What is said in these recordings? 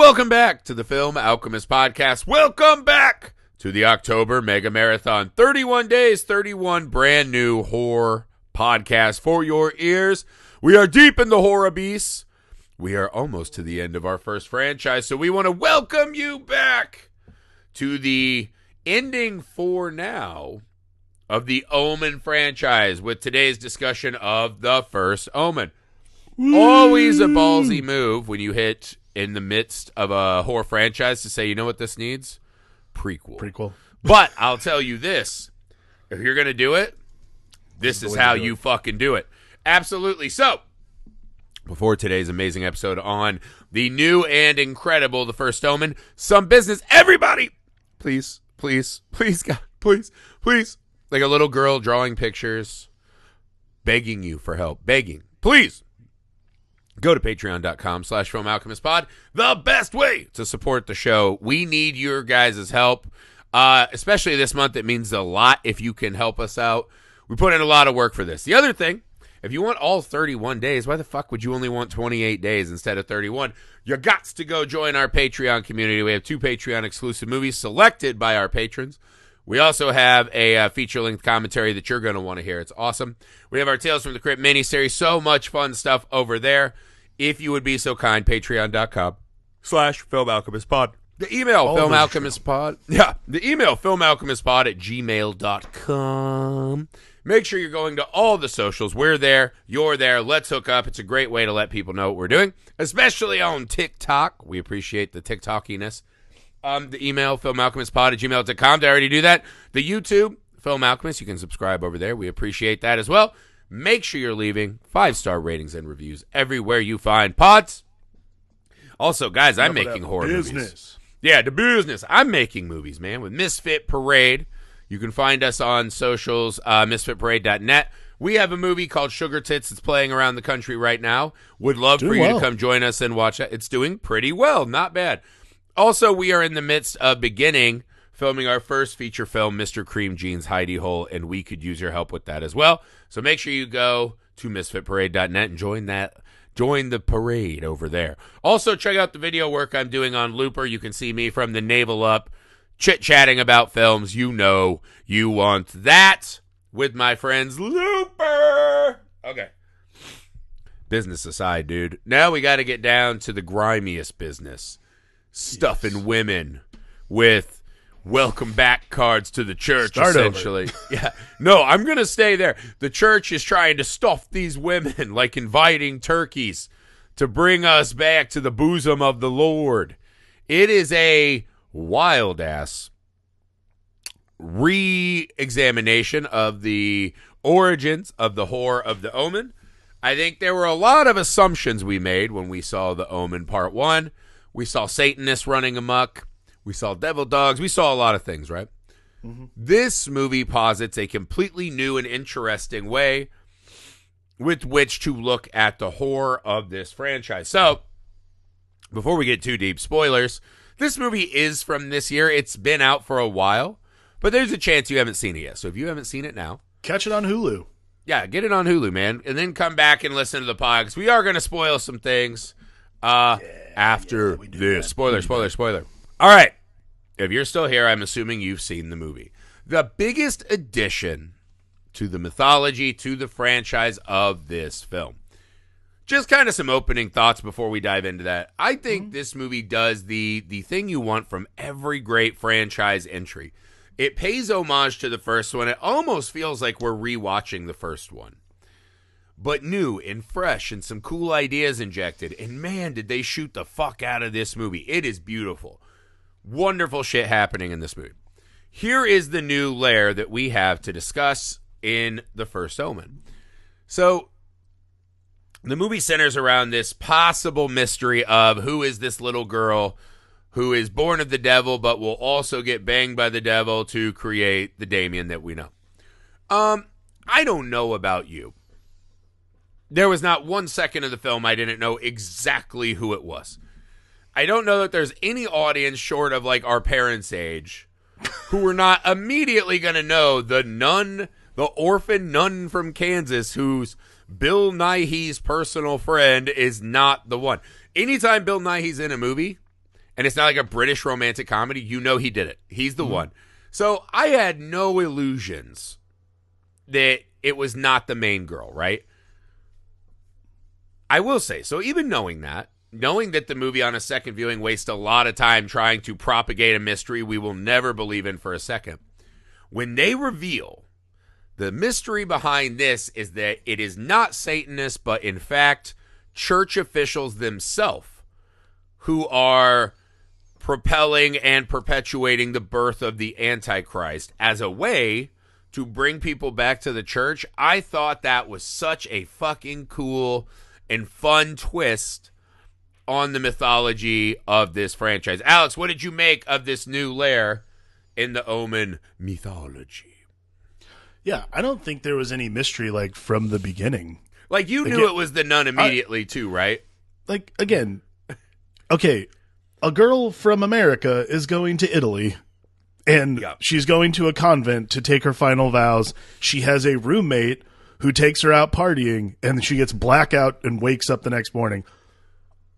welcome back to the Film Alchemist podcast. Welcome back to the October Mega Marathon. 31 days, 31 brand new horror podcasts for your ears. We are deep in the horror beasts. We are almost to the end of our first franchise, so we want to welcome you back to the ending for now of the Omen franchise with today's discussion of the First Omen. Always a ballsy move when you hit in the midst of a horror franchise to say, you know what this needs? Prequel. But I'll tell you this. If you're going to do it, this is how you fucking do it. Absolutely. So, before today's amazing episode on the new and incredible The First Omen, some business. Everybody, please, God, please. Like a little girl drawing pictures, begging you for help. Begging. Please. Go to patreon.com/filmalchemistpod. The best way to support the show. We need your guys' help. Especially this month. It means a lot if you can help us out. We put in a lot of work for this. The other thing, if you want all 31 days, why the fuck would you only want 28 days instead of 31? You gots to go join our Patreon community. We have 2 Patreon exclusive movies selected by our patrons. We also have a feature-length commentary that you're going to want to hear. It's awesome. We have our Tales from the Crypt miniseries. So much fun stuff over there. If you would be so kind, patreon.com/filmalchemistpod. The email, filmalchemistpod. Yeah, the email, filmalchemistpod@gmail.com. Make sure you're going to all the socials. We're there. You're there. Let's hook up. It's a great way to let people know what we're doing, especially on TikTok. We appreciate the TikTokiness. The email, filmalchemistpod@gmail.com. Did I already do that? The YouTube, Film Alchemist. You can subscribe over there. We appreciate that as well. Make sure you're leaving 5-star ratings and reviews everywhere you find pods. Also, guys, I'm making horror movies. Yeah, the business. I'm making movies, man, with Misfit Parade. You can find us on socials, misfitparade.net. We have a movie called Sugar Tits that's playing around the country right now. Would love for you to come join us and watch it. It's doing pretty well. Not bad. Also, we are in the midst of filming our first feature film, Mr. Cream Jeans Hidey Hole, and we could use your help with that as well. So make sure you go to misfitparade.net and join the parade over there. Also, check out the video work I'm doing on Looper. You can see me from the navel up, chit-chatting about films. You know you want that with my friends Looper. Okay. Business aside, dude. Now we got to get down to the grimiest business. Stuffing women with welcome back cards to the church, essentially. Yeah. No, I'm going to stay there. The church is trying to stuff these women like inviting turkeys to bring us back to the bosom of the Lord. It is a wild-ass re-examination of the origins of the horror of the Omen. I think there were a lot of assumptions we made when we saw the Omen Part 1. We saw Satanists running amok. We saw devil dogs. We saw a lot of things, right? Mm-hmm. This movie posits a completely new and interesting way with which to look at the horror of this franchise. So, before we get too deep, spoilers. This movie is from this year. It's been out for a while, but there's a chance you haven't seen it yet. So if you haven't seen it now, catch it on Hulu. Yeah, get it on Hulu, man. And then come back and listen to the pod, because we are going to spoil some things after this. Spoiler. All right. If you're still here, I'm assuming you've seen the movie. The biggest addition to the mythology, to the franchise of this film. Just kind of some opening thoughts before we dive into that. I think this movie does the thing you want from every great franchise entry. It pays homage to the first one. It almost feels like we're rewatching the first one. But new and fresh and some cool ideas injected. And man, did they shoot the fuck out of this movie. It is beautiful. Wonderful shit happening in this movie. Here is the new layer that we have to discuss in The First Omen. So, the movie centers around this possible mystery of who is this little girl who is born of the devil but will also get banged by the devil to create the Damien that we know. I don't know about you. There was not 1 second of the film I didn't know exactly who it was. I don't know that there's any audience short of like our parents' age who were not immediately going to know the nun, the orphan nun from Kansas who's Bill Nighy's personal friend is not the one. Anytime Bill Nighy's in a movie, and it's not like a British romantic comedy, you know he did it. He's the one. So I had no illusions that it was not the main girl, right? I will say, so even knowing that the movie on a second viewing wastes a lot of time trying to propagate a mystery we will never believe in for a second, when they reveal the mystery behind this is that it is not Satanists, but in fact church officials themselves who are propelling and perpetuating the birth of the Antichrist as a way to bring people back to the church. I thought that was such a fucking cool and fun twist on the mythology of this franchise. Alex, what did you make of this new layer in the Omen mythology? Yeah, I don't think there was any mystery like from the beginning. Like you knew it was the nun immediately too, right? Like again, okay, a girl from America is going to Italy and she's going to a convent to take her final vows. She has a roommate who takes her out partying and she gets blackout and wakes up the next morning.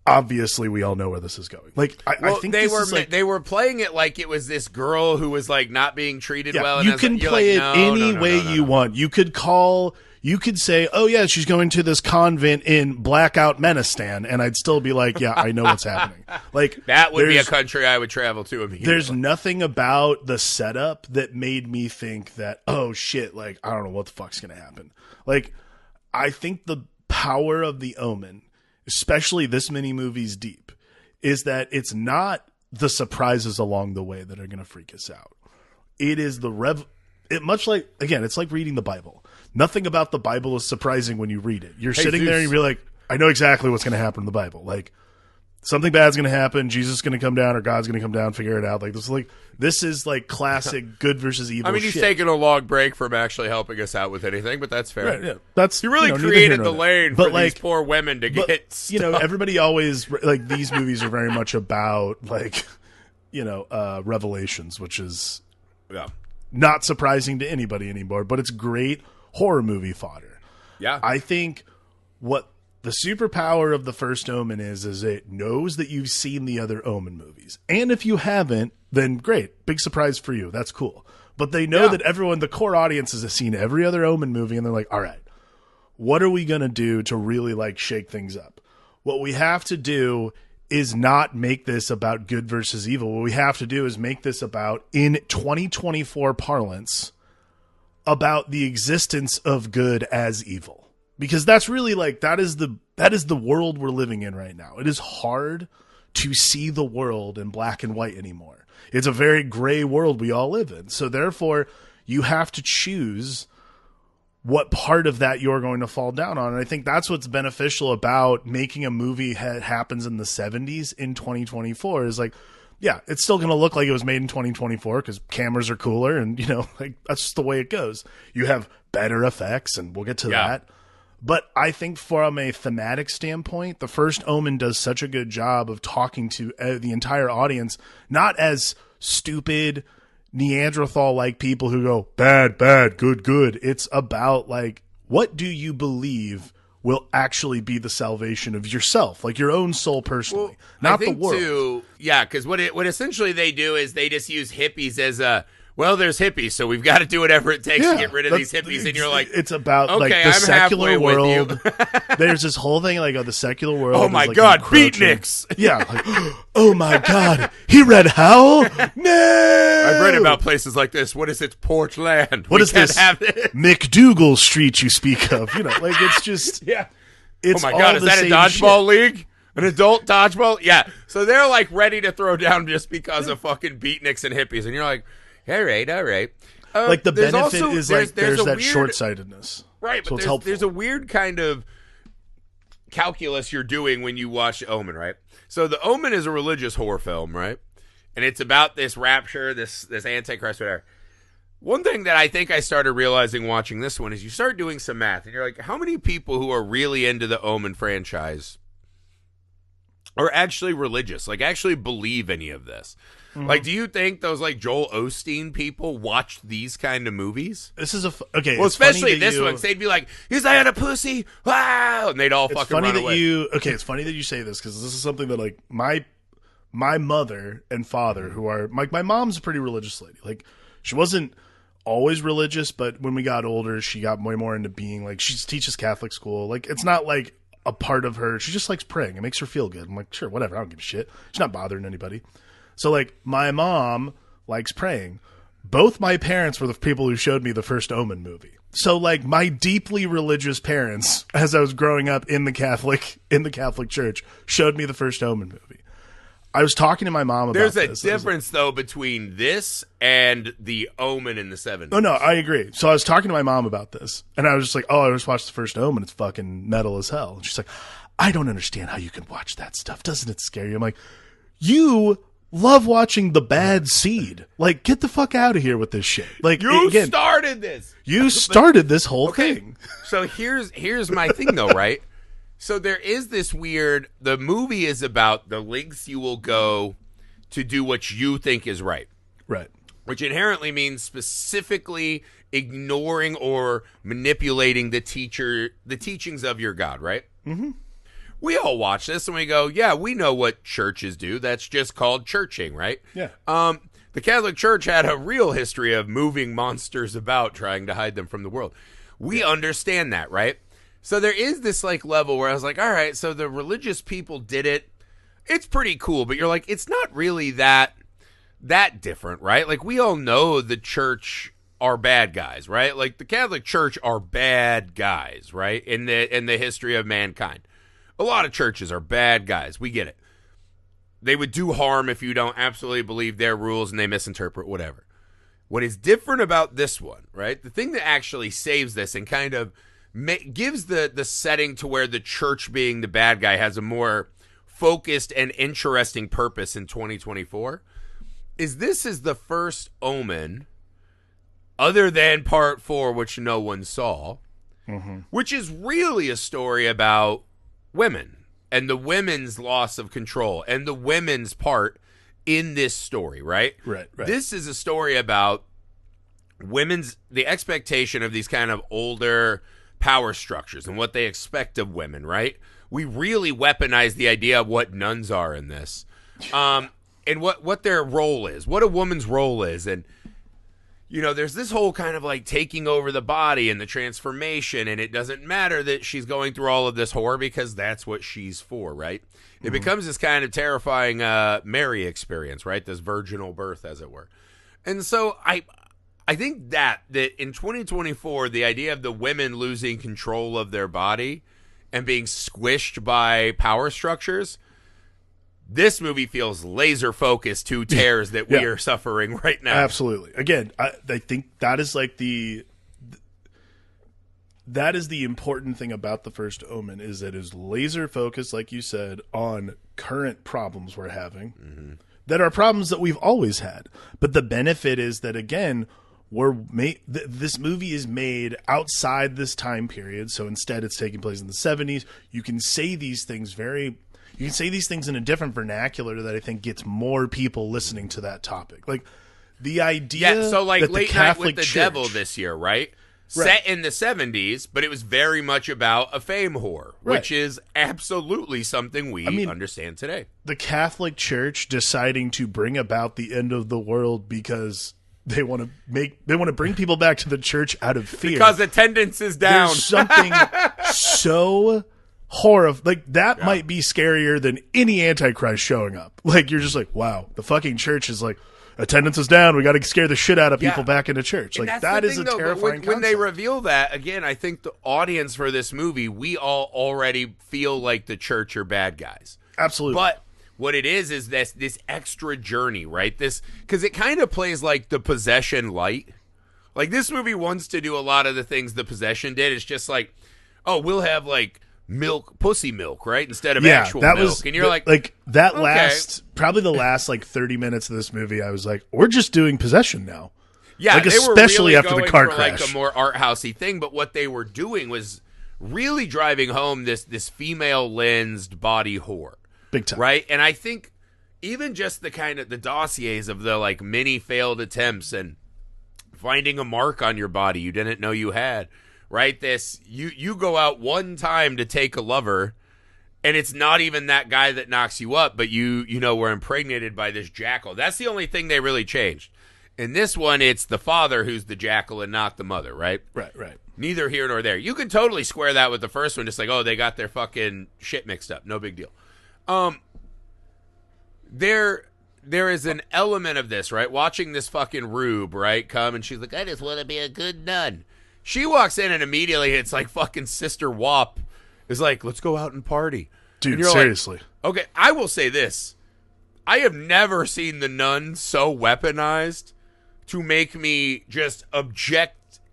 Obviously, we all know where this is going. Like, I think they were playing it like it was this girl who was like not being treated well. And you can play it any way you want. You could say, "Oh yeah, she's going to this convent in Blackout Menistan," and I'd still be like, "Yeah, I know what's happening." Like that would be a country I would travel to immediately. There's nothing about the setup that made me think that, oh shit, like I don't know what the fuck's gonna happen. Like, I think the power of the Omen, especially this many movies deep, is that it's not the surprises along the way that are going to freak us out. It is much like, again, it's like reading the Bible. Nothing about the Bible is surprising when you read it. You're sitting there and you're like, I know exactly what's going to happen in the Bible. Like, something bad's going to happen. Jesus is going to come down or God's going to come down, figure it out. Like, this is like classic good versus evil. I mean, he's taking a long break from actually helping us out with anything, but that's fair. Right, yeah. He really created the lane for these poor women to get stuck. You know, everybody always, like, these movies are very much about, like, you know, revelations, which is not surprising to anybody anymore, but it's great horror movie fodder. Yeah. I think what the superpower of the First Omen is it knows that you've seen the other Omen movies. And if you haven't, then great. Big surprise for you. That's cool. But they know that the core audience has seen every other Omen movie, and they're like, all right, what are we going to do to really, like, shake things up? What we have to do is not make this about good versus evil. What we have to do is make this about, in 2024 parlance, about the existence of good as evil. Because that's really like that is the world we're living in right now. It is hard to see the world in black and white anymore. It's a very gray world we all live in. So therefore, you have to choose what part of that you're going to fall down on. And I think that's what's beneficial about making a movie that happens in the 70s in 2024 is like, yeah, it's still going to look like it was made in 2024 because cameras are cooler and, you know, like that's just the way it goes. You have better effects and we'll get to that. But I think from a thematic standpoint, the First Omen does such a good job of talking to the entire audience, not as stupid Neanderthal-like people who go, bad, bad, good, good. It's about, like, what do you believe will actually be the salvation of yourself, like your own soul personally, not the world. Because what essentially they do is they just use hippies as a, well, there's hippies, so we've got to do whatever it takes to get rid of these hippies. And you're like, it's about like the secular world. There's this whole thing like the secular world. Oh my God, beatniks! Yeah, like, oh my God, he read Howl. No, I've read about places like this. What is it, Portland? What is this McDougal Street you speak of? You know, like it's just It's oh my God, is that a dodgeball league? An adult dodgeball? Yeah. So they're like ready to throw down just because of fucking beatniks and hippies, and you're like, all right. Like the benefit is like there's that short-sightedness, right? So but there's a weird kind of calculus you're doing when you watch Omen, right? So the Omen is a religious horror film, right? And it's about this rapture, this Antichrist, whatever. One thing that I think I started realizing watching this one is you start doing some math, and you're like, how many people who are really into the Omen franchise are actually religious, like actually believe any of this? Mm-hmm. Like, do you think those like Joel Osteen people watched these kind of movies? This is okay. Well, especially this one, they'd be like, "Is that a pussy?" Wow, and they'd all fucking run away. It's funny that you say this because this is something that like my my mother and father, who are my mom's a pretty religious lady. Like, she wasn't always religious, but when we got older, she got way more into being like, she teaches Catholic school. Like, it's not like a part of her. She just likes praying. It makes her feel good. I'm like, sure, whatever. I don't give a shit. She's not bothering anybody. So, like, my mom likes praying. Both my parents were the people who showed me the First Omen movie. So, like, my deeply religious parents, as I was growing up in the Catholic Church, showed me the First Omen movie. I was talking to my mom about this. There's a difference, though, between this and the Omen in the 70s. Oh, no, I agree. So I was talking to my mom about this, and I was just like, oh, I just watched the First Omen. It's fucking metal as hell. And she's like, I don't understand how you can watch that stuff. Doesn't it scare you? I'm like, you love watching The Bad Seed. Like, get the fuck out of here with this shit. Like, started this. You started this whole thing. So here's my thing, though, right? So there is this weird, the movie is about the lengths you will go to do what you think is right. Right. Which inherently means specifically ignoring or manipulating the teachings of your God, right? Mm-hmm. We all watch this and we go, yeah, we know what churches do. That's just called churching, right? Yeah. The Catholic Church had a real history of moving monsters about, trying to hide them from the world. We understand that, right? So there is this like level where I was like, all right, so the religious people did it. It's pretty cool, but you're like, it's not really that different, right? Like, we all know the church are bad guys, right? Like, the Catholic Church are bad guys, right? In the history of mankind. A lot of churches are bad guys. We get it. They would do harm if you don't absolutely believe their rules and they misinterpret whatever. What is different about this one, right? The thing that actually saves this and kind of gives the setting to where the church being the bad guy has a more focused and interesting purpose in 2024 is this is the first Omen other than part 4, which no one saw, which is really a story about women and the women's loss of control and the women's part in this story, right? Right. This is a story about the expectation of these kind of older power structures and what they expect of women, right? We really weaponize the idea of what nuns are in this, and what their role is, what a woman's role is. And, you know, there's this whole kind of like taking over the body and the transformation, and it doesn't matter that she's going through all of this horror because that's what she's for, right? It becomes this kind of terrifying Mary experience, right? This virginal birth, as it were. And so I think that in 2024, the idea of the women losing control of their body and being squished by power structures, this movie feels laser focused to tears that we are suffering right now. Absolutely. Again, I think that is like that is the important thing about the First Omen, is that it is laser focused, like you said, on current problems we're having that are problems that we've always had. But the benefit is that, again, this movie is made outside this time period, so instead it's taking place in the 70s. You can say these things in a different vernacular that I think gets more people listening to that topic. Like, the idea so like that Late the Night Catholic with the Church, Devil this year, right? Set in the 70s, but it was very much about a fame whore, which is absolutely something we understand today. The Catholic Church deciding to bring about the end of the world because they want to bring people back to the church out of fear because attendance is down. There's something so horrible, like that might be scarier than any Antichrist showing up. Like, you're just like, wow, the fucking church is like, attendance is down. We got to scare the shit out of people back into church. Like, that is a terrifying concept. When they reveal that, again, I think the audience for this movie, we all already feel like the church are bad guys. Absolutely. But what it is this extra journey, right? Because it kind of plays like The Possession light. Like, this movie wants to do a lot of the things The Possession did. It's just like, oh, we'll have like pussy milk, right? Instead of actual milk. And you're like that okay. Probably the last like 30 minutes of this movie, I was like, we're just doing Possession now. Yeah, like, they especially were really after the car crash. Like a more art housey thing, but what they were doing was really driving home this female lensed body horror. Big time. Right? And I think even just the kind of the dossiers of the like many failed attempts and finding a mark on your body you didn't know you had. Right? You go out one time to take a lover, And it's not even that guy that knocks you up, but you know, we're impregnated by this jackal. That's the only thing they really changed. In this one, it's the father who's the jackal and not the mother, right? Right. Neither here nor there. You can totally square that with the first one. Just like, oh, they got their fucking shit mixed up. No big deal. There is an element of this, right? Watching this fucking rube, right, come, and she's like, I just want to be a good nun. She walks in and immediately it's like fucking Sister Wop is like, let's go out and party. Dude, and seriously. Like, okay, I will say this. I have never seen the nun so weaponized to make me just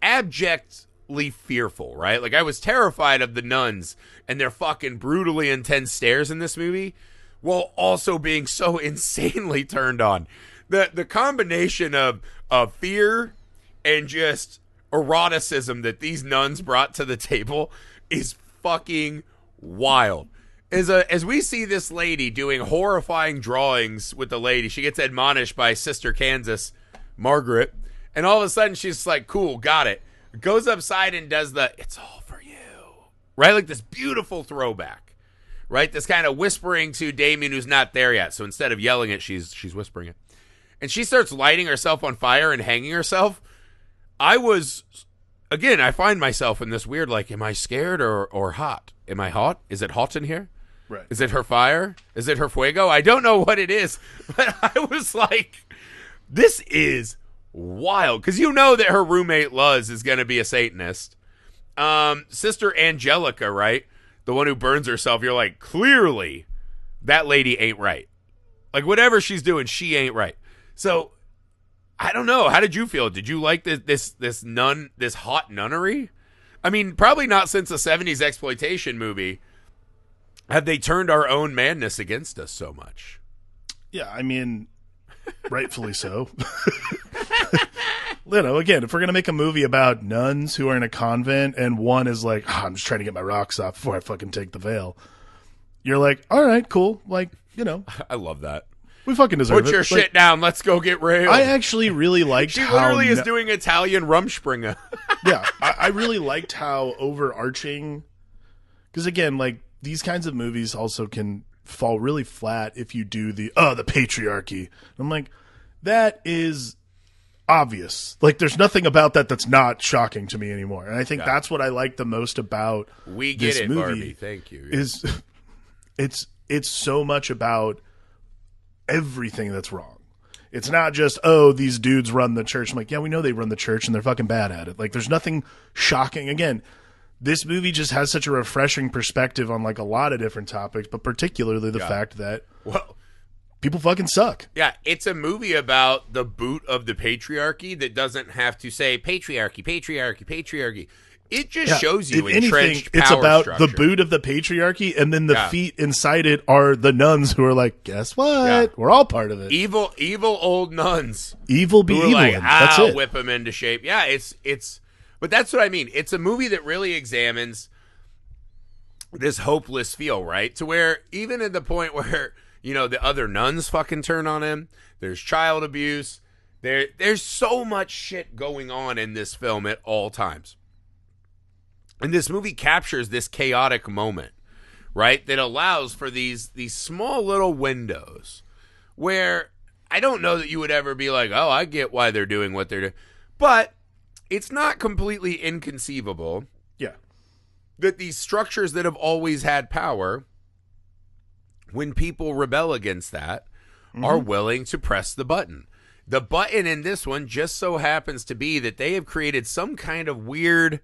abjectly fearful, right? Like, I was terrified of the nuns and their fucking brutally intense stares in this movie, while also being so insanely turned on. The combination of fear and just eroticism that these nuns brought to the table is fucking wild. As we see this lady doing horrifying drawings with the lady, she gets admonished by Sister Kansas, Margaret, and all of a sudden she's like, cool, got it. Goes upside and does the, it's all for you, right? Like this beautiful throwback, right? This kind of whispering to Damien who's not there yet. So instead of yelling it, she's whispering it. And she starts lighting herself on fire and hanging herself. I find myself in this weird, like, am I scared or hot? Am I hot? Is it hot in here? Right. Is it her fire? Is it her fuego? I don't know what it is, but I was like, this is wild. Because you know that her roommate Luz is going to be a Satanist. Sister Angelica, right? The one who burns herself. You're like, clearly that lady ain't right. Like, whatever she's doing, she ain't right. So, I don't know. How did you feel? Did you like this hot nunnery? I mean, probably not since a 70s exploitation movie have they turned our own madness against us so much. Yeah, I mean, rightfully so. You know, again, if we're going to make a movie about nuns who are in a convent and one is like, I'm just trying to get my rocks off before I fucking take the veil. You're like, all right, cool. Like, you know. I love that. We fucking deserve it. Put your shit down. Let's go get railed. I actually really liked she how... She literally is doing Italian Rumspringa. Yeah, I really liked how overarching... Because again, like, these kinds of movies also can fall really flat if you do the patriarchy. I'm like, that is obvious. Like, there's nothing about that that's not shocking to me anymore. And I think that's what I like the most about We get this it, movie. Barbie. Thank you. Is it's so much about everything that's wrong. It's not just, these dudes run the church. I'm like, yeah, we know they run the church and they're fucking bad at it. Like, there's nothing shocking. Again, this movie just has such a refreshing perspective on like a lot of different topics, but particularly the fact that people fucking suck. Yeah, it's a movie about the boot of the patriarchy that doesn't have to say patriarchy, patriarchy, patriarchy. It just shows you entrenched power it's about structure. The boot of the patriarchy, and then the feet inside it are the nuns who are like, guess what? Yeah. We're all part of it. Evil old nuns. Evil be evil. Like, that's it. Whip them into shape. Yeah, it's. But that's what I mean. It's a movie that really examines this hopeless feel, right? To where even at the point where, you know, the other nuns fucking turn on him, there's child abuse, there's so much shit going on in this film at all times. And this movie captures this chaotic moment, right? That allows for these small little windows where I don't know that you would ever be like, oh, I get why they're doing what they're doing. But it's not completely inconceivable that these structures that have always had power, when people rebel against that, are willing to press the button. The button in this one just so happens to be that they have created some kind of weird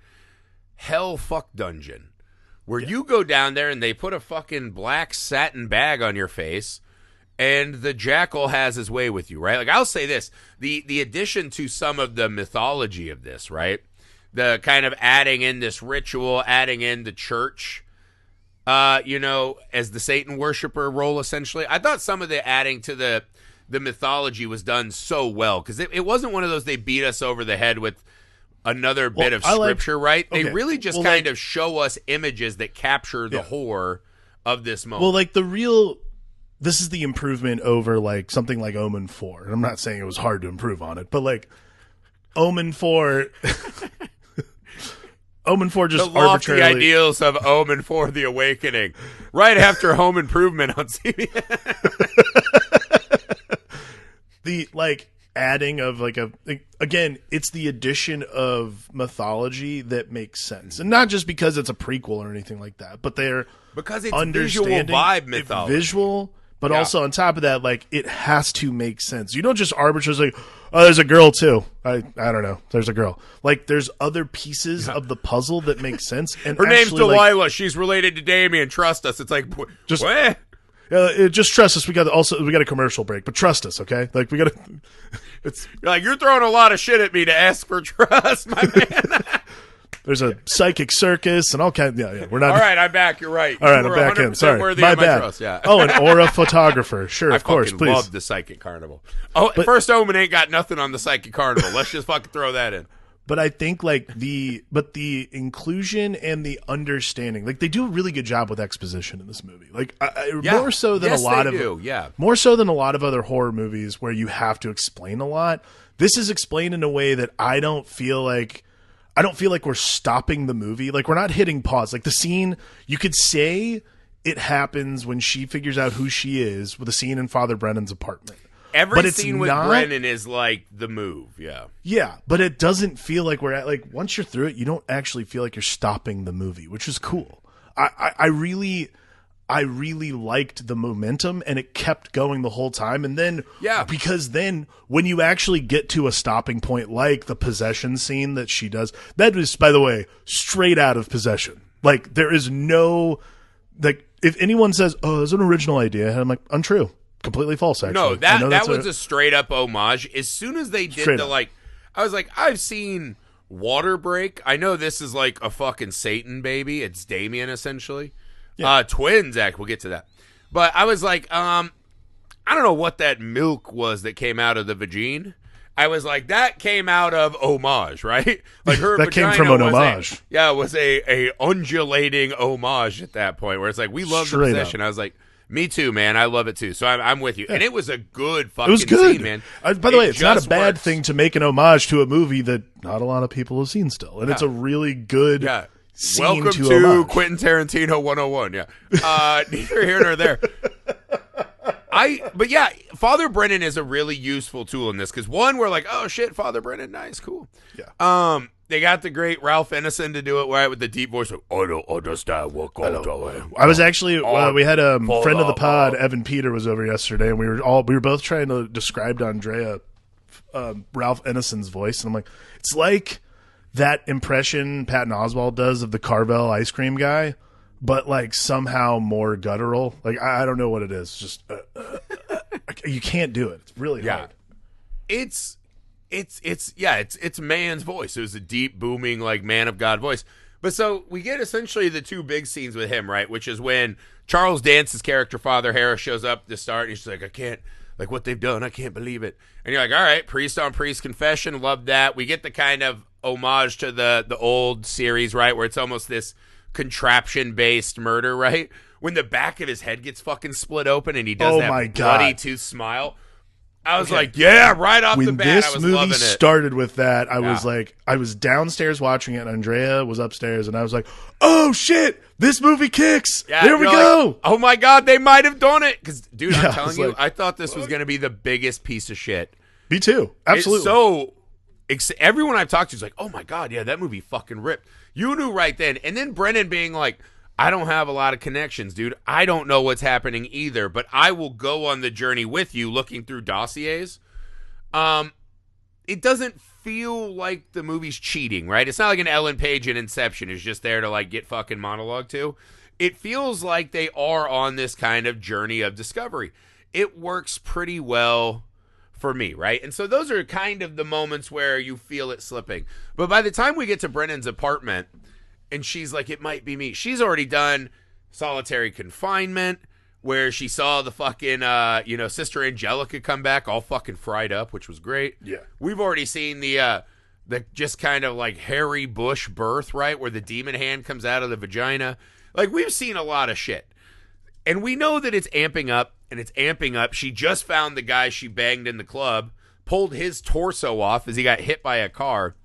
hell fuck dungeon where you go down there and they put a fucking black satin bag on your face and the jackal has his way with you, right? Like, I'll say this, the addition to some of the mythology of this, right? The kind of adding in this ritual, adding in the church, you know, as the Satan worshiper role, essentially. I thought some of the adding to the mythology was done so well, because it wasn't one of those they beat us over the head with another bit of scripture, right? They really just kind of show us images that capture the horror of this moment. Well, like this is the improvement over like something like Omen 4. And I'm not saying it was hard to improve on it, but like Omen 4 Omen 4 The just lofty arbitrarily ideals of Omen 4 The Awakening. Right after Home Improvement on CBS. the adding of again, it's the addition of mythology that makes sense. And not just because it's a prequel or anything like that, but they're because it's visual vibe mythology. Visual, but also on top of that, it has to make sense. You don't just arbitrarily oh, there's a girl too. I don't know. There's a girl. There's other pieces of the puzzle that make sense. And her name's Delilah. She's related to Damien. Trust us. It's just what? Just trust us. We got a commercial break, but trust us, okay? We got to. It's you're throwing a lot of shit at me to ask for trust, my man. There's a psychic circus and all kinds. Yeah. We're not. All right, I'm back. You're right. All right, I'm back in. Sorry, my bad. Trust, yeah. Oh, an aura photographer. Sure, of course, please. I love the Psychic Carnival. Oh, First Omen ain't got nothing on the Psychic Carnival. Let's just fucking throw that in. But I think the inclusion and the understanding, they do a really good job with exposition in this movie. More so than a lot of other horror movies where you have to explain a lot. This is explained in a way that I don't feel like we're stopping the movie. We're not hitting pause. The scene, you could say it happens when she figures out who she is with a scene in Father Brennan's apartment. Every scene with Brennan is the move, yeah. Yeah, but it doesn't feel like we're at, once you're through it, you don't actually feel like you're stopping the movie, which is cool. I really liked the momentum, and it kept going the whole time. And then, because then when you actually get to a stopping point, like the possession scene that she does, that is, by the way, straight out of Possession. There is no, if anyone says, oh, it's an original idea, and I'm like, untrue. Completely false, actually. No, that was a straight up homage. As soon as they did I was like, I've seen Water Break. I know this is a fucking Satan baby. It's Damien, essentially. Yeah. Twins, we'll get to that. But I was like, I don't know what that milk was that came out of the vagine. I was like, that came out of homage, right? Her that came from an homage. It was a undulating homage at that point where it's we love the possession. I was like, me too, man. I love it too. So I'm with you. Yeah. And it was a good fucking scene, man. By the way, it's not a bad thing to make an homage to a movie that not a lot of people have seen still. And it's a really good scene. Welcome to Quentin Tarantino 101. Yeah. Neither here nor there. But yeah, Father Brennan is a really useful tool in this because one, we're like, oh shit, Father Brennan, nice, cool. Yeah. They got the great Ralph Ineson to do it right with the deep voice. I don't understand what goes on. I was actually we had a friend of the pod, Evan Peter, was over yesterday, and we were both trying to describe to Andrea Ralph Ineson's voice, and I'm like, it's like that impression Patton Oswalt does of the Carvel ice cream guy, but somehow more guttural. I don't know what it is. Just you can't do it. It's really hard. It's man's voice. It was a deep, booming, man of God voice. But so we get essentially the two big scenes with him, right? Which is when Charles Dance's character, Father Harris, shows up at the start, and he's like, I can't, what they've done, I can't believe it. And you're like, all right, priest on priest confession, love that. We get the kind of homage to the old series, right? Where it's almost this contraption-based murder, right? When the back of his head gets fucking split open and he does bloody tooth smile. I was like, yeah, right off the bat, I was loving it. When this movie started with that, I was I was downstairs watching it, and Andrea was upstairs, and I was like, oh, shit, this movie kicks. Yeah, there we go. Oh, my God, they might have done it. Because, dude, I'm telling you, I thought this was going to be the biggest piece of shit. Me too. Absolutely. Everyone I've talked to is like, oh, my God, yeah, that movie fucking ripped. You knew right then. And then Brennan being like, I don't have a lot of connections, dude. I don't know what's happening either, but I will go on the journey with you looking through dossiers. It doesn't feel like the movie's cheating, right? It's not like an Ellen Page in Inception is just there to get fucking monologue to. It feels like they are on this kind of journey of discovery. It works pretty well for me, right? And so those are kind of the moments where you feel it slipping. But by the time we get to Brennan's apartment, and she's like, it might be me. She's already done solitary confinement where she saw the fucking, Sister Angelica come back all fucking fried up, which was great. Yeah. We've already seen the just kind of Harry Bush birth, right? Where the demon hand comes out of the vagina. We've seen a lot of shit. And we know that it's amping up, and it's amping up. She just found the guy she banged in the club, pulled his torso off as he got hit by a car.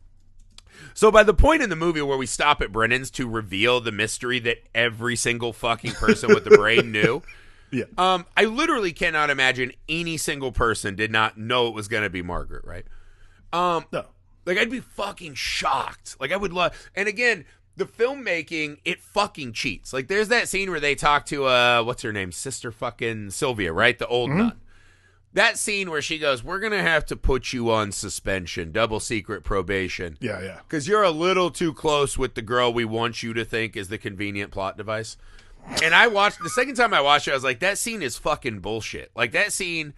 So by the point in the movie where we stop at Brennan's to reveal the mystery that every single fucking person with the brain knew, Yeah. I literally cannot imagine any single person did not know it was going to be Margaret, right? No. Like, I'd be fucking shocked. Like, I would love... And again, the filmmaking, it fucking cheats. Like, there's that scene where they talk to, what's her name? Sister fucking Sylvia, right? The old nun. That scene where she goes, we're going to have to put you on suspension, double secret probation. Yeah, yeah. Because you're a little too close with the girl we want you to think is the convenient plot device. And the second time I watched it, I was like, that scene is fucking bullshit. Like, that scene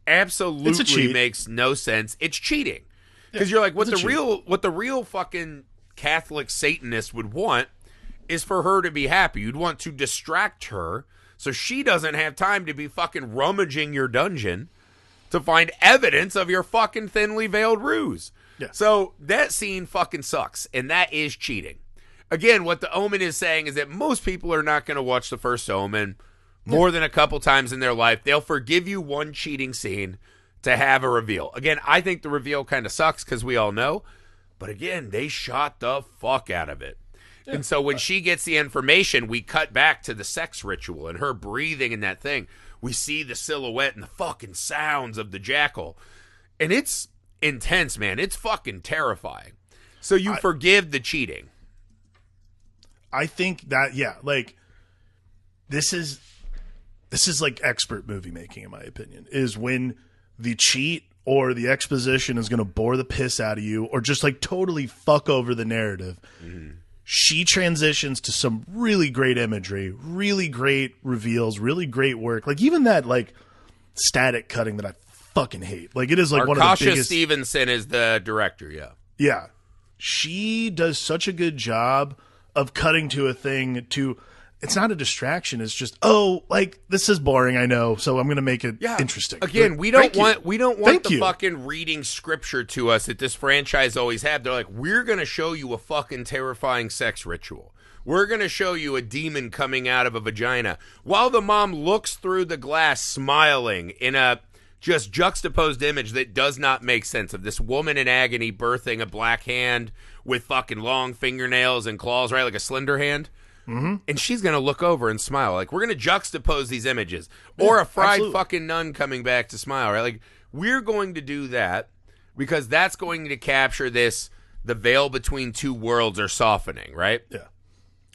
absolutely makes no sense. It's cheating. Because you're like, what the real fucking Catholic Satanist would want is for her to be happy. You'd want to distract her so she doesn't have time to be fucking rummaging your dungeon to find evidence of your fucking thinly veiled ruse. Yeah. So that scene fucking sucks, and that is cheating. Again, what the Omen is saying is that most people are not going to watch the First Omen more than a couple times in their life. They'll forgive you one cheating scene to have a reveal. Again, I think the reveal kind of sucks because we all know. But again, they shot the fuck out of it. Yeah. And so when she gets the information, we cut back to the sex ritual and her breathing and that thing. We see the silhouette and the fucking sounds of the Jackal. And it's intense, man. It's fucking terrifying. So you forgive the cheating. I think that, yeah, like, this is like expert movie making, in my opinion, is when the cheat or the exposition is going to bore the piss out of you or just like totally fuck over the narrative. Mm-hmm. She transitions to some really great imagery, really great reveals, really great work. Like, even that, like, static cutting that I fucking hate. Like, it is like one of the biggest... Stevenson is the director, yeah. Yeah. She does such a good job of cutting to a thing to... It's not a distraction. It's just, like, this is boring, I know, so I'm going to make it interesting. Again, we don't want the fucking reading scripture to us that this franchise always had. They're like, we're going to show you a fucking terrifying sex ritual. We're going to show you a demon coming out of a vagina. While the mom looks through the glass smiling in a just juxtaposed image that does not make sense of this woman in agony birthing a black hand with fucking long fingernails and claws, right? Like a slender hand. Mm-hmm. And she's going to look over and smile. Like, we're going to juxtapose these images. Or a fried fucking nun coming back to smile, right? Like, we're going to do that because that's going to capture this, the veil between two worlds are softening, right? Yeah.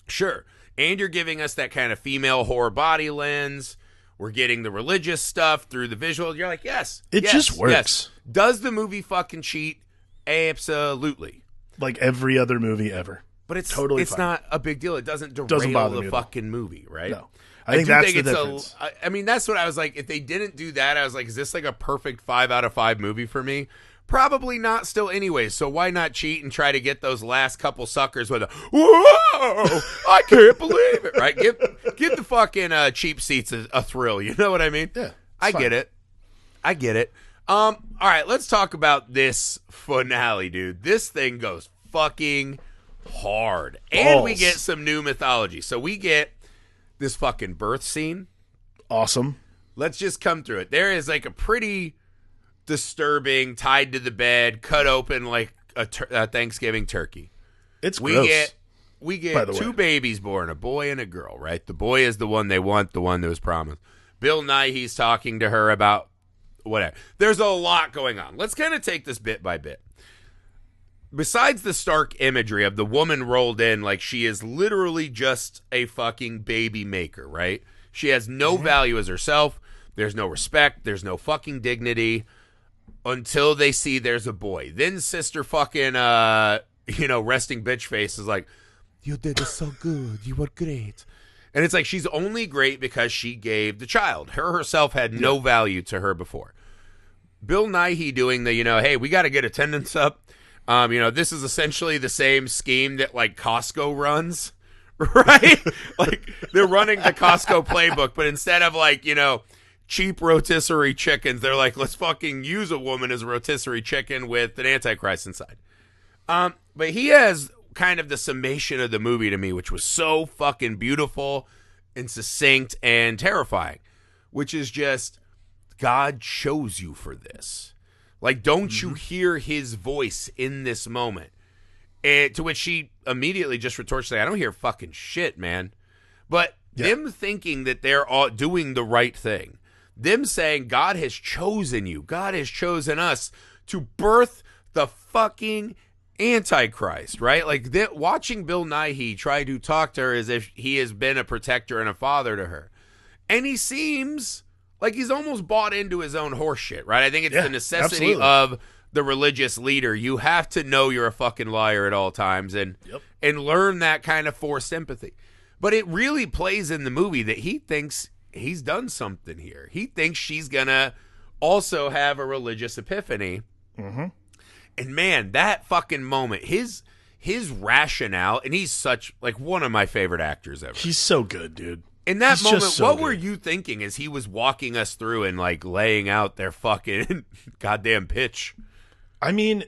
Sure. And you're giving us that kind of female horror body lens. We're getting the religious stuff through the visual. You're like, yes. It just works. Yes. Does the movie fucking cheat? Absolutely. Like every other movie ever. But it's totally fine. Not a big deal. It doesn't derail the fucking movie, right? No. I think that's the difference. I mean, that's what I was like. If they didn't do that, I was like, is this like a perfect 5 out of 5 movie for me? Probably not still anyway. So why not cheat and try to get those last couple suckers with a, whoa, I can't believe it, right? Give the fucking cheap seats a thrill. You know what I mean? Yeah. I get it. All right, let's talk about this finale, dude. This thing goes fucking hard. And we get some new mythology. So we get this fucking birth scene. Awesome. Let's just come through it. There is like a pretty disturbing, tied to the bed, cut open like a Thanksgiving turkey. It's gross. We get two babies born, a boy and a girl, right? The boy is the one they want, the one that was promised. Bill Nighy's talking to her about whatever. There's a lot going on. Let's kind of take this bit by bit. Besides the stark imagery of the woman rolled in like she is literally just a fucking baby maker, right? She has no value as herself. There's no respect. There's no fucking dignity until they see there's a boy. Then sister fucking, resting bitch face is like, you did it so good. You were great. And it's like she's only great because she gave the child. Her herself had no value to her before. Bill Nighy doing the, hey, we got to get attendance up. This is essentially the same scheme that like Costco runs, right? Like they're running the Costco playbook, but instead of like, cheap rotisserie chickens, they're like, let's fucking use a woman as a rotisserie chicken with an Antichrist inside. But he has kind of the summation of the movie to me, which was so fucking beautiful and succinct and terrifying, which is just God chose you for this. Like, don't you hear his voice in this moment? And to which she immediately just retorts, saying, I don't hear fucking shit, man. But them thinking that they're all doing the right thing, them saying God has chosen you, God has chosen us to birth the fucking Antichrist, right? Like watching Bill Nighy try to talk to her as if he has been a protector and a father to her. And he seems like he's almost bought into his own horse shit, right? I think it's the necessity of the religious leader. You have to know you're a fucking liar at all times and learn that kind of forced sympathy. But it really plays in the movie that he thinks he's done something here. He thinks she's going to also have a religious epiphany. Mm-hmm. And man, that fucking moment, his rationale, and he's such like one of my favorite actors ever. He's so good, dude. In that moment, what were you thinking as he was walking us through and like laying out their fucking goddamn pitch? I mean,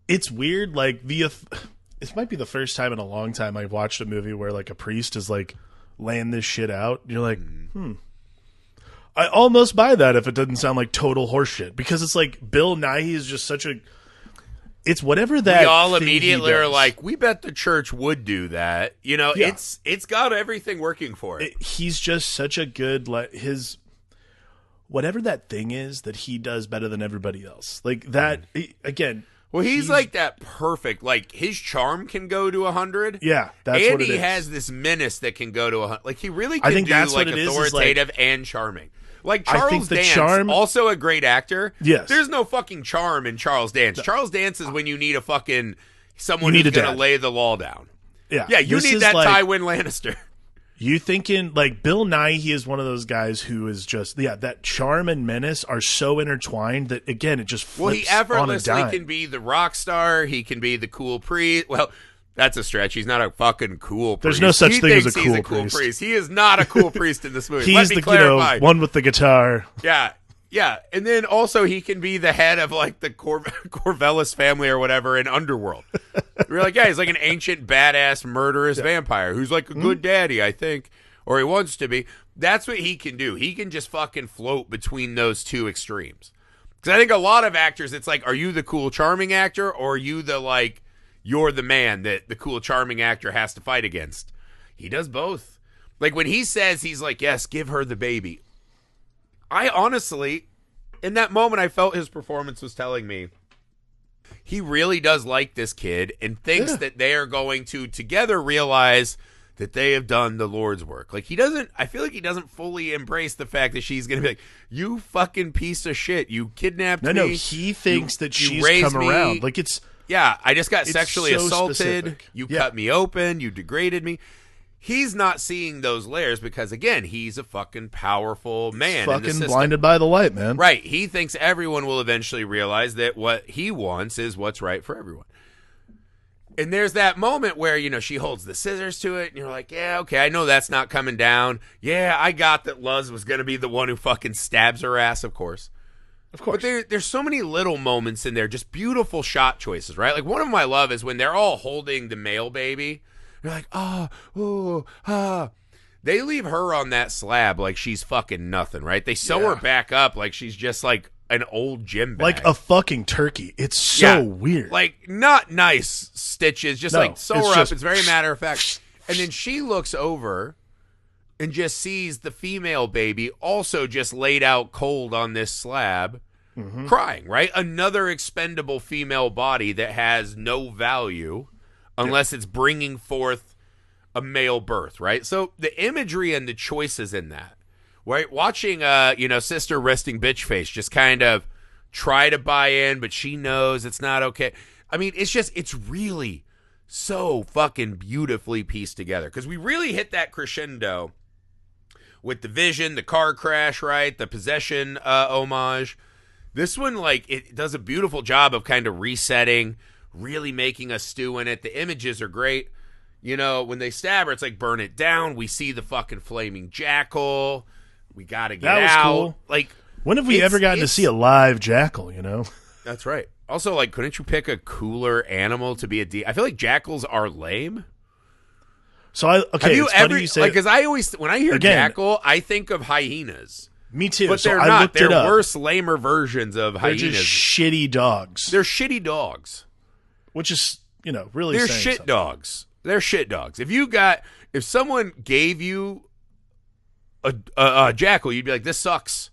it's weird. Like this might be the first time in a long time I've watched a movie where like a priest is like laying this shit out. You're like, I almost buy that if it doesn't sound like total horseshit, because it's like Bill Nighy is just such a. It's whatever that we all immediately are like, we bet the church would do that. You know, it's got everything working for it. He's just such a good his. Whatever that thing is that he does better than everybody else. Like that, again. Well, he's like that perfect, like his charm can go to 100. Yeah, that's and what it is. And he has this menace that can go to 100. Like he really I can think do that's like what it authoritative is, and charming. Like I Charles think the Dance, charm, also a great actor. Yes. There's no fucking charm in Charles Dance. No. Charles Dance is when you need a fucking someone who's going to lay the law down. Yeah. Yeah, you need that Tywin Lannister. You thinking like Bill Nighy is one of those guys who is just that charm and menace are so intertwined that again it just flips he effortlessly on a dime. can be the rock star. He can be the cool priest. Well, that's a stretch. He's not a fucking cool priest. There's no such thing as a he's cool priest. He is not a cool priest in this movie. He's Let me clarify. one with the guitar. Yeah. Yeah, and then also he can be the head of like the Corvellis family or whatever in Underworld. We're like, yeah, he's like an ancient, badass, murderous vampire who's like a good daddy, I think, or he wants to be. That's what he can do. He can just fucking float between those two extremes. Because I think a lot of actors, it's like, are you the cool, charming actor, or are you the like, you're the man that the cool, charming actor has to fight against? He does both. Like when he says, he's like, yes, give her the baby. I honestly, in that moment, I felt his performance was telling me he really does like this kid and thinks that they are going to together realize that they have done the Lord's work. Like I feel like he doesn't fully embrace the fact that she's going to be like, you fucking piece of shit. You kidnapped me. No, he thinks that she's come around. Like I just got sexually assaulted. Specific. You cut me open. You degraded me. He's not seeing those layers because, again, he's a fucking powerful man. He's fucking blinded by the light, man. Right. He thinks everyone will eventually realize that what he wants is what's right for everyone. And there's that moment where, you know, she holds the scissors to it, and you're like, yeah, okay, I know that's not coming down. Yeah, I got that Luz was going to be the one who fucking stabs her ass, of course. Of course. But there's so many little moments in there, just beautiful shot choices, right? Like, one of them I love is when they're all holding the male baby. They're like, They leave her on that slab like she's fucking nothing, right? They sew her back up like she's just like an old gym bag. Like a fucking turkey. It's so weird. Like, not nice stitches. Just like sew her up. It's very matter of fact. And then she looks over and just sees the female baby also just laid out cold on this slab, crying, right? Another expendable female body that has no value unless it's bringing forth a male birth, right? So the imagery and the choices in that, right? Watching, Sister Resting Bitch Face just kind of try to buy in, but she knows it's not okay. I mean, it's really so fucking beautifully pieced together because we really hit that crescendo with the vision, the car crash, right? The possession homage. This one, like, it does a beautiful job of kind of resetting, really making us stew in it. The images are great. You know, when they stab her, it's like burn it down. We see the fucking flaming jackal. We got to get out. That was cool. Like, when have we ever gotten to see a live jackal, you know? That's right. Also, like, couldn't you pick a cooler animal to be I feel like jackals are lame. So, have you ever, you say, like, because I always, when I hear jackal, I think of hyenas. Me too. But they're not. They're worse, lamer versions of hyenas. They're just shitty dogs. They're shitty dogs. which is, really They're saying shit something. dogs. They're shit dogs. If someone gave you a jackal, you'd be like, this sucks.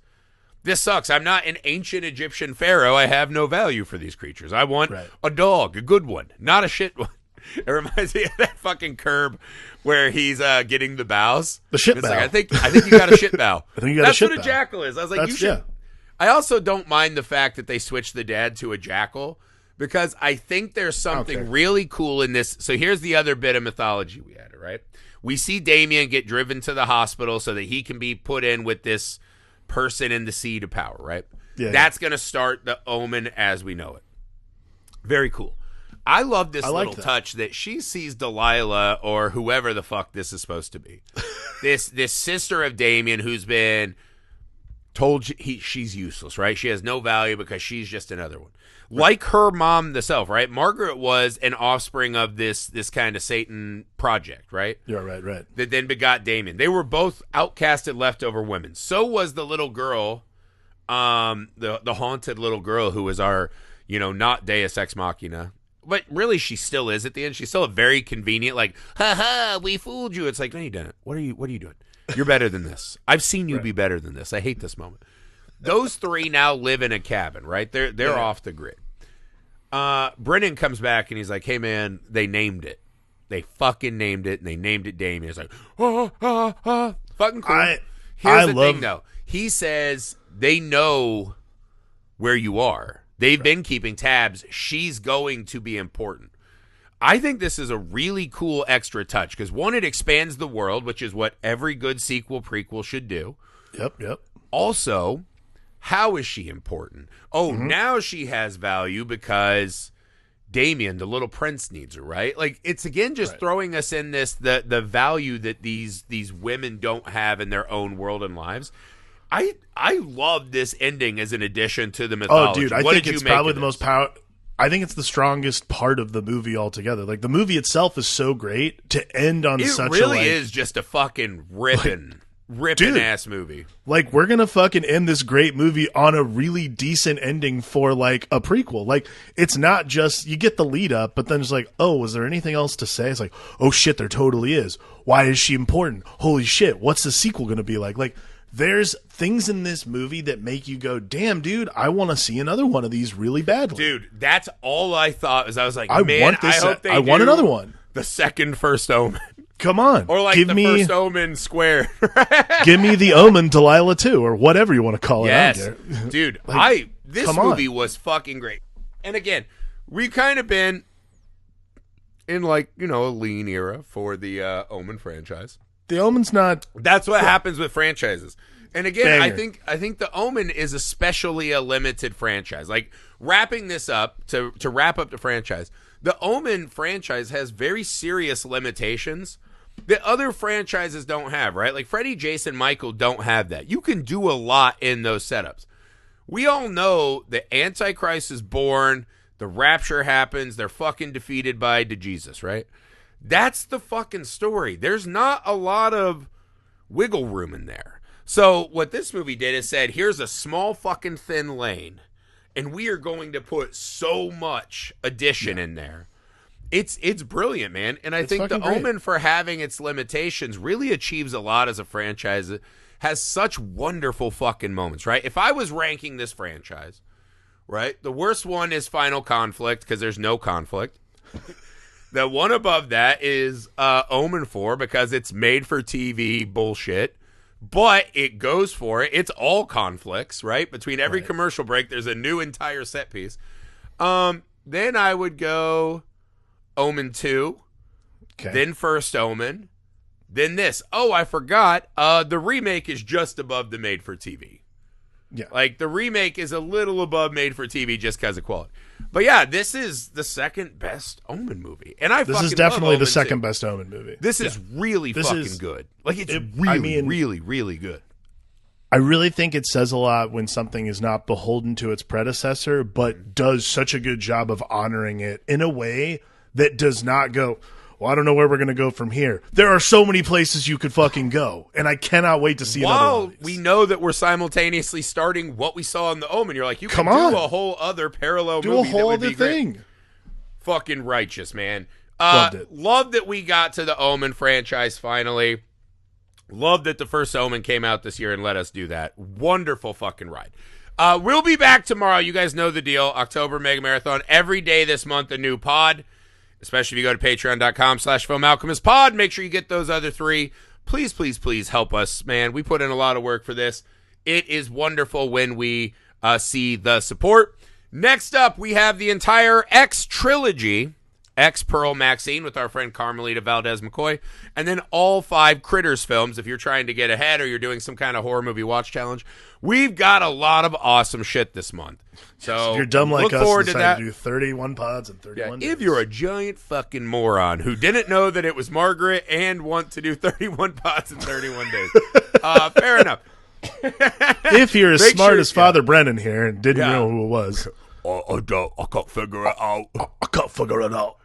This sucks. I'm not an ancient Egyptian pharaoh. I have no value for these creatures. I want a dog, a good one, not a shit one. It reminds me of that fucking Curb where he's getting the bows. The shit bow. Like, I think you got a shit bow. I think you got a shit bow. That's what a jackal is. I was like, That's, you should. Yeah. I also don't mind the fact that they switched the dad to a jackal because I think there's something really cool in this. So here's the other bit of mythology we had, right? We see Damien get driven to the hospital so that he can be put in with this person in the seed of power, right? Yeah. That's going to start the Omen as we know it. Very cool. I love this little touch that she sees Delilah or whoever the fuck this is supposed to be. this sister of Damien who's been told she's useless, right? She has no value because she's just another one. Like her mom herself, right? Margaret was an offspring of this kind of Satan project, right? Yeah, right. That then begot Damien. They were both outcasted leftover women. So was the little girl, the haunted little girl who was our, not Deus Ex Machina. But really, she still is at the end. She's still a very convenient, like, ha, we fooled you. It's like, no, you didn't. What are you doing? You're better than this. I've seen you be better than this. I hate this moment. Those three now live in a cabin, right? They're off the grid. Brennan comes back and he's like, hey, man, they named it. They fucking named it, and they named it Damien. It's like, fucking cool. Here's the thing, though. He says they know where you are. They've been keeping tabs. She's going to be important. I think this is a really cool extra touch because, one, it expands the world, which is what every good sequel prequel should do. Yep. Also, how is she important? Oh, now she has value because Damien, the little prince, needs her, right? Like, it's, again, just throwing us in this, the value that these women don't have in their own world and lives. I love this ending as an addition to the mythology. Oh, dude, I think it's probably the most power. I think it's the strongest part of the movie altogether. Like, the movie itself is so great to end on such a... It really is just a fucking ripping ass movie. Like, we're gonna fucking end this great movie on a really decent ending for, like, a prequel. Like, it's not just... You get the lead up, but then it's like, oh, was there anything else to say? It's like, oh, shit, there totally is. Why is she important? Holy shit, what's the sequel gonna be like? Like... There's things in this movie that make you go, damn, dude, I want to see another one of these really badly. Dude, that's all I thought. I was like, I want another one. The second First Omen. Come on. Or like First Omen square. Give me the Omen Delilah 2 or whatever you want to call it. Yes. Dude, this movie was fucking great. And again, we've kind of been in like, a lean era for the Omen franchise. The Omen's not... That's what happens with franchises. And again, I think The Omen is especially a limited franchise. Like, wrapping this up, to wrap up the franchise, the Omen franchise has very serious limitations that other franchises don't have, right? Like, Freddy, Jason, Michael don't have that. You can do a lot in those setups. We all know the Antichrist is born, the rapture happens, they're fucking defeated by Jesus, right? That's the fucking story. There's not a lot of wiggle room in there. So what this movie did is said, here's a small fucking thin lane, and we are going to put so much addition in there. It's brilliant, man. And I think the Omen, for having its limitations, really achieves a lot as a franchise. It has such wonderful fucking moments, right? If I was ranking this franchise, right, the worst one is Final Conflict because there's no conflict. The one above that is Omen 4 because it's made for TV bullshit, but it goes for it. It's all conflicts, right? Between every commercial break, there's a new entire set piece. Then I would go Omen 2, then First Omen, then this. Oh, I forgot. The remake is just above the made for TV. Yeah. Like, the remake is a little above made for TV just because of quality. But yeah, this is the second best Omen movie. And this is definitely the second best Omen movie. This is really fucking good. Like, it's really, really good. I really think it says a lot when something is not beholden to its predecessor, but does such a good job of honoring it in a way that does not go, well, I don't know where we're going to go from here. There are so many places you could fucking go, and I cannot wait to see another one. We know that we're simultaneously starting what we saw in The Omen. You're like, you can do a whole other parallel movie. Do a whole other thing. fucking righteous, man. Loved it. Love that we got to the Omen franchise finally. Love that the first Omen came out this year and let us do that. Wonderful fucking ride. We'll be back tomorrow. You guys know the deal. October Mega Marathon. Every day this month, a new pod. Especially if you go to patreon.com/FilmAlchemistPod. Make sure you get those other 3. Please, please, please help us, man. We put in a lot of work for this. It is wonderful when we see the support. Next up, we have the entire X trilogy. X Pearl Maxine with our friend Carmelita Valdez McCoy, and then all 5 Critters films. If you're trying to get ahead or you're doing some kind of horror movie watch challenge, we've got a lot of awesome shit this month. So if you're dumb like us, forward decide to do 31 pods and 31 days. If you're a giant fucking moron who didn't know that it was Margaret and want to do 31 pods in 31 days, fair enough. If you're as smart as Father Brennan here and didn't know who it was. I can't figure it out. I can't figure it out.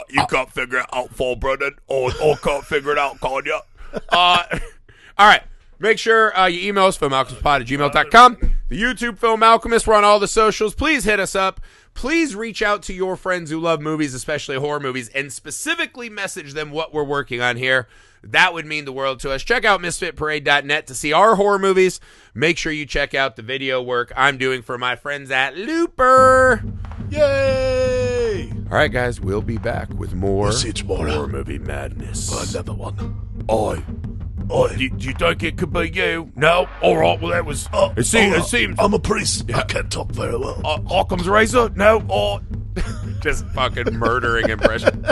You can't figure it out, Paul Brennan. I can't figure it out, can you? All right. Make sure you email us, filmalchemistpod@gmail.com. The YouTube Film Alchemist. We're on all the socials. Please hit us up. Please reach out to your friends who love movies, especially horror movies, and specifically message them what we're working on here. That would mean the world to us. Check out misfitparade.net to see our horror movies. Make sure you check out the video work I'm doing for my friends at Looper. Yay! All right, guys, we'll be back with more tomorrow. horror movie madness. Another one. Oi. Do you think it could be you? No? All right, well, that was... it seems... I'm a priest. I can't talk very well. Occam's razor? No? Just fucking murdering impression.